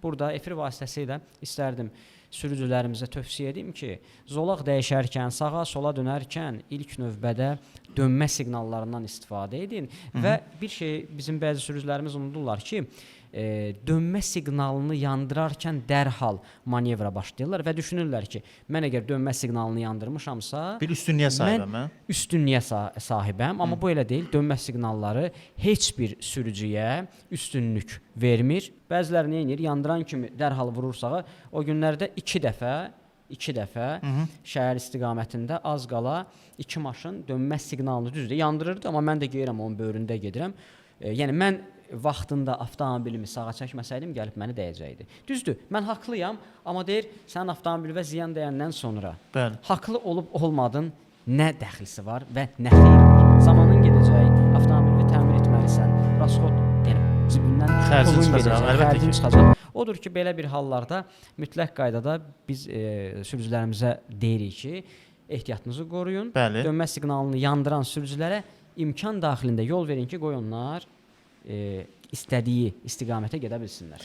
burada efir vasitəsilə istərdim sürücülərimizə tövsiyə edim ki, zolaq dəyişərkən, sağa, sola dönərkən ilk növbədə dönmə siqnallarından istifadə edin və bir şey bizim bəzi sürücülərimiz unudurlar ki, dönmə siqnalını yandırarkən dərhal manevra başlayırlar və düşünürlər ki, mən əgər dönmə siqnalını yandırmışamsa, bir üstünlüyə sahibəm, mən üstünlüyə sahibəm, amma bu elə deyil. Dönmə siqnalları heç bir sürücüyə üstünlük vermir. Bəziləri nə edir? Yandıran kimi dərhal vurursağa, o günlərdə 2 dəfə şəhər istiqamətində az qala 2 maşın dönmə siqnalını düzdür yandırırdı, amma mən də geyirəm onun böyründə gedirəm. Yəni mən vaxtında avtomobilimi sağa çəkməsəydim gəlib məni dəyəcəkdi. Düzdür, mən haqlıyam, amma deyir, sənin avtomobilə ziyan dəyəndən sonra haqlı olub olmadın, nə dəxlisi var və nə xeyri var. Zamanın gedəcək, avtomobili təmir etməlisən, rasxod cibindən pulun gedəcək, xərcin çıxacaq. Odur ki, belə bir hallarda mütləq qaydada biz sürücülərimizə deyirik ki, ehtiyatınızı qoruyun, dönmə siqnalını yandıran sürücülərə imkan daxilində yol verin ki, qoy onlar istədiyi istiqamətə gedə bilsinlər.